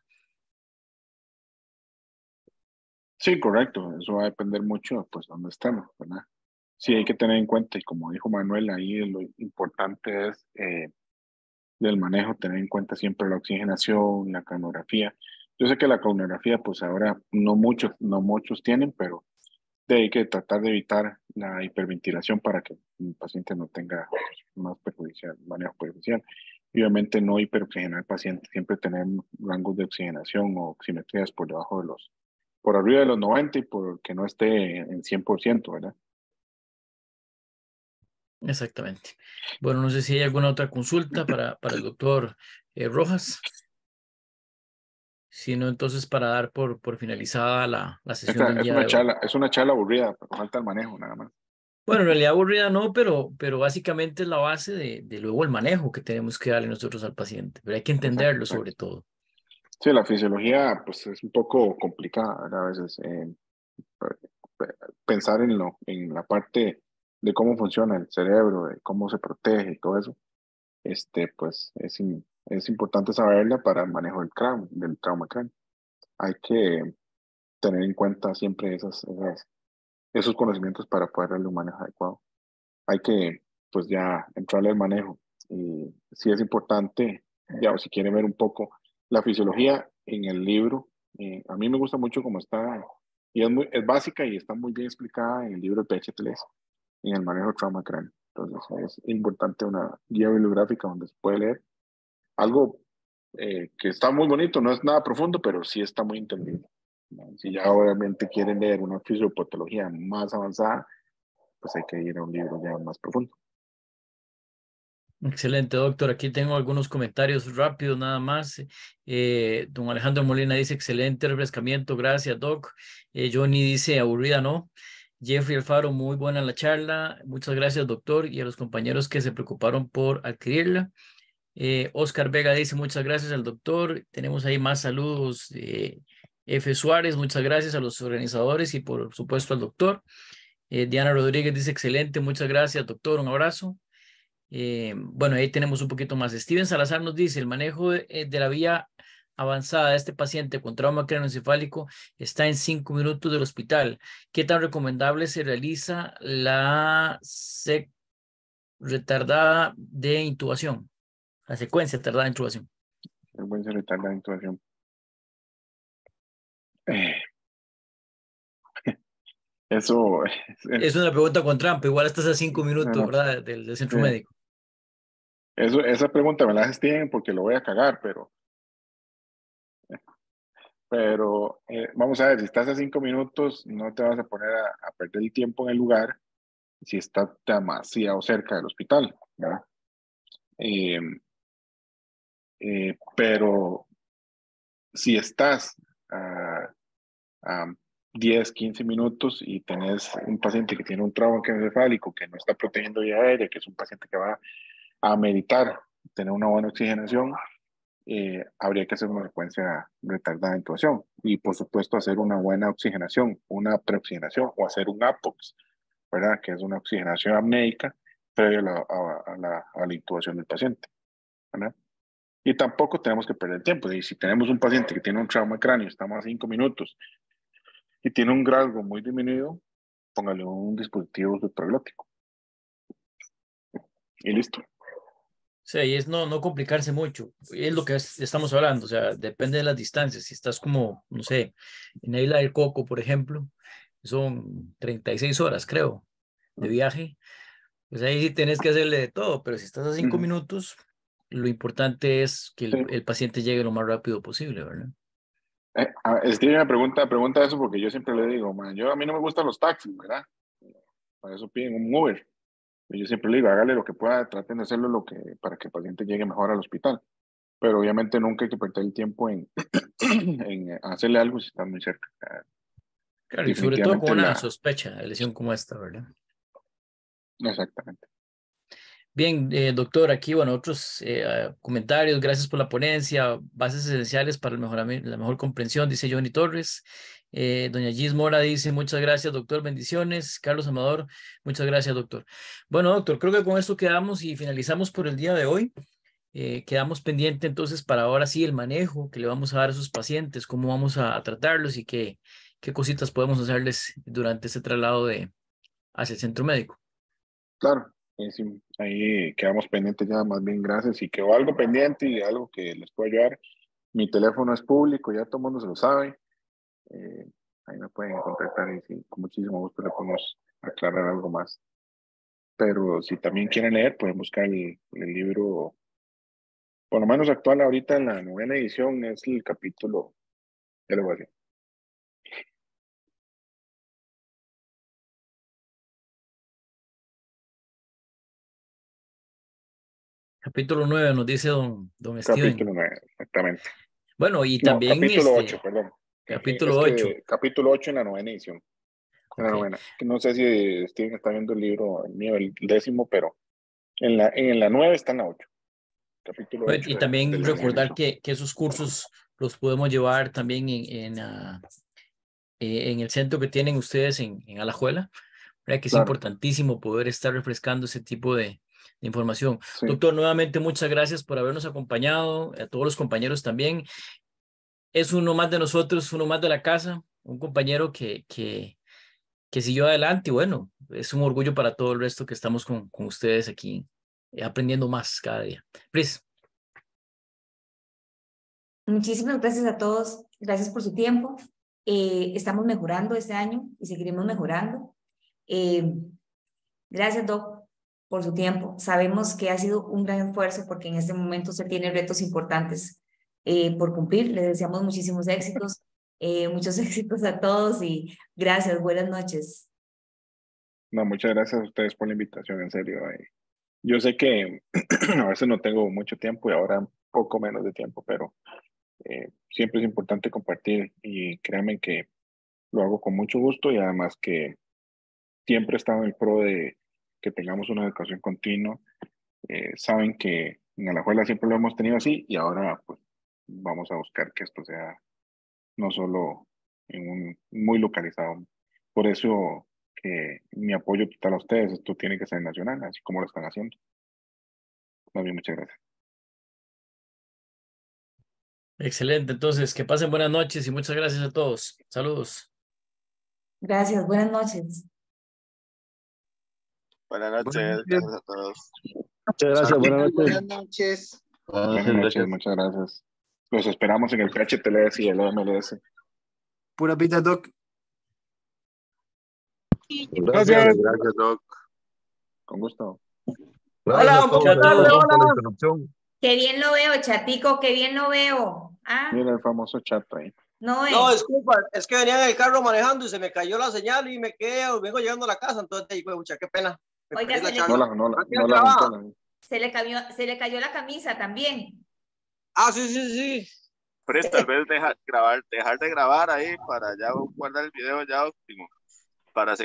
Sí, correcto. Eso va a depender mucho, pues, dónde estemos, ¿verdad? Sí, hay que tener en cuenta, y como dijo Manuel, ahí lo importante es del manejo, tener en cuenta siempre la oxigenación, la cronografía. Yo sé que la cronografía, pues ahora no muchos tienen, pero hay que tratar de evitar la hiperventilación para que el paciente no tenga más manejo perjudicial. Y obviamente no hiperoxigenar al paciente, siempre tener rangos de oxigenación o oximetrías por arriba de los 90 y por que no esté en 100%, ¿verdad? Exactamente. Bueno, no sé si hay alguna otra consulta para el doctor Rojas. Si no, entonces para dar por finalizada la sesión del Es día una de hoy. charla aburrida, pero falta el manejo nada más. Bueno, en realidad aburrida no, pero básicamente es la base de luego el manejo que tenemos que darle nosotros al paciente, pero hay que Exacto, entenderlo sobre exacto. todo. Sí, la fisiología pues es un poco complicada, ¿verdad? A veces pensar en la parte de cómo funciona el cerebro, de cómo se protege y todo eso, pues es importante saberla para el manejo del trauma cráneo. Hay que tener en cuenta siempre esos conocimientos para poder darle un manejo adecuado. Hay que, pues ya, entrarle al manejo. Y sí es importante, ya, si quieren ver un poco la fisiología en el libro, a mí me gusta mucho cómo está, y es básica y está muy bien explicada en el libro de PH3, en el manejo de trauma cráneo. Entonces es importante una guía bibliográfica donde se puede leer algo que está muy bonito, no es nada profundo, pero sí está muy entendido. Si ya obviamente quieren leer una fisiopatología más avanzada, pues hay que ir a un libro ya más profundo. Excelente, doctor. Aquí tengo algunos comentarios rápidos nada más. Don Alejandro Molina dice, excelente refrescamiento, gracias, doc. Johnny dice, aburrida, ¿no? Jeffrey Alfaro, muy buena la charla. Muchas gracias, doctor, y a los compañeros que se preocuparon por adquirirla. Oscar Vega dice, muchas gracias al doctor. Tenemos ahí más saludos. F. Suárez, muchas gracias a los organizadores y por supuesto al doctor. Diana Rodríguez dice, excelente, muchas gracias, doctor, un abrazo. Bueno, ahí tenemos un poquito más. Steven Salazar nos dice, el manejo de la vía avanzada de este paciente con trauma craneoencefálico está en 5 minutos del hospital. ¿Qué tan recomendable se realiza la retardada de intubación? La secuencia tardada de intubación. Secuencia retardada de intubación. Eso es una pregunta con trampa. Igual estás a 5 minutos, ¿verdad? Del centro médico. Esa pregunta me la haces Steven porque lo voy a cagar, pero vamos a ver, si estás a 5 minutos, no te vas a poner a perder el tiempo en el lugar si está demasiado cerca del hospital, ¿verdad? Pero si estás a 10, 15 minutos y tenés un paciente que tiene un trauma craneoencefálico que no está protegiendo vía aérea, que es un paciente que va a meditar, tener una buena oxigenación, habría que hacer una secuencia retardada de intubación y por supuesto hacer una buena oxigenación, una preoxigenación o hacer un APOX, ¿verdad? Que es una oxigenación apneica previo a la intubación del paciente, ¿verdad? Y tampoco tenemos que perder tiempo. Y si tenemos un paciente que tiene un trauma de cráneo, estamos a 5 minutos y tiene un grado muy disminuido, póngale un dispositivo supraglótico. Y listo. Sí, y es no complicarse mucho. Es lo que estamos hablando. O sea, depende de las distancias. Si estás como, no sé, en la Isla del Coco, por ejemplo, son 36 horas, creo, de viaje. Pues ahí sí tenés que hacerle de todo. Pero si estás a 5 minutos, lo importante es que el paciente llegue lo más rápido posible, ¿verdad? Escribe una pregunta eso porque yo siempre le digo, man, a mí no me gustan los taxis, ¿verdad? Para eso piden un Uber. Yo siempre le digo, hágale lo que pueda, traten de hacerlo para que el paciente llegue mejor al hospital. Pero obviamente nunca hay que perder el tiempo en hacerle algo si está muy cerca. Claro, y sobre todo con una sospecha de lesión como esta, ¿verdad? Exactamente. Bien, doctor, aquí, bueno, otros comentarios. Gracias por la ponencia. Bases esenciales para el mejoramiento, la mejor comprensión, dice Johnny Torres. Doña Gis Mora dice, muchas gracias, doctor, bendiciones. Carlos Amador, muchas gracias, doctor. Bueno, doctor, creo que con esto quedamos y finalizamos por el día de hoy. Quedamos pendiente entonces para ahora sí el manejo que le vamos a dar a esos pacientes, cómo vamos a tratarlos y qué cositas podemos hacerles durante este traslado hacia el centro médico. Claro. Sí, ahí quedamos pendientes ya, más bien gracias. Si quedó algo pendiente y algo que les pueda ayudar, mi teléfono es público, ya todo el mundo se lo sabe. Ahí me pueden contactar y sí, con muchísimo gusto le podemos aclarar algo más. Pero si también quieren leer, pueden buscar el libro, por lo menos actual ahorita en la 9ª edición, es el capítulo, ya lo voy a decir. Capítulo 9 nos dice don Steven. Capítulo 9, exactamente. Bueno, y también... capítulo 8, perdón. Capítulo 8. Capítulo 8 en la 9ª edición. En la 9ª. No sé si Steven está viendo el libro mío, el 10º, pero en la 9 está en la 8. Capítulo 8. Y también recordar que esos cursos los podemos llevar también en el centro que tienen ustedes en Alajuela, ¿verdad? Que es importantísimo poder estar refrescando ese tipo de información. Sí. Doctor, nuevamente muchas gracias por habernos acompañado, a todos los compañeros también. Es uno más de nosotros, uno más de la casa. un compañero que siguió adelante y bueno, es un orgullo para todo el resto que estamos con ustedes aquí aprendiendo más cada día. Pris. Muchísimas gracias a todos, gracias por su tiempo. Estamos mejorando este año y seguiremos mejorando. Gracias, Doc, por su tiempo. Sabemos que ha sido un gran esfuerzo porque en este momento se tiene retos importantes por cumplir. Les deseamos muchísimos éxitos, muchos éxitos a todos y gracias, buenas noches. No, muchas gracias a ustedes por la invitación, en serio. Yo sé que a veces no tengo mucho tiempo y ahora un poco menos de tiempo, pero siempre es importante compartir y créanme que lo hago con mucho gusto y además que siempre he estado en el pro de que tengamos una educación continua. Saben que en Alajuela siempre lo hemos tenido así y ahora pues vamos a buscar que esto sea no solo muy localizado. Por eso que mi apoyo total a ustedes, esto tiene que ser nacional, así como lo están haciendo. Muy bien, muchas gracias. Excelente, entonces que pasen buenas noches y muchas gracias a todos. Saludos. Gracias, buenas noches. Buenas noches, gracias a todos. Muchas gracias, buenas noches. Buenas noches. Buenas noches, muchas gracias. Los esperamos en el PHTLS y el MLS. Pura vida, Doc. Gracias, gracias, Doc. Con gusto. Hola, Muchas gracias. Qué bien lo veo, Chatico, qué bien lo veo. ¿Ah? Mira el famoso chat ahí. No, disculpa, es que venía en el carro manejando y se me cayó la señal y me quedé, vengo llegando a la casa, entonces ahí fue, mucha, qué pena. Oiga, No la juntó. se le cayó la camisa también. Ah, sí. Pero tal vez dejar de grabar ahí para ya guardar el video ya óptimo. Para seguir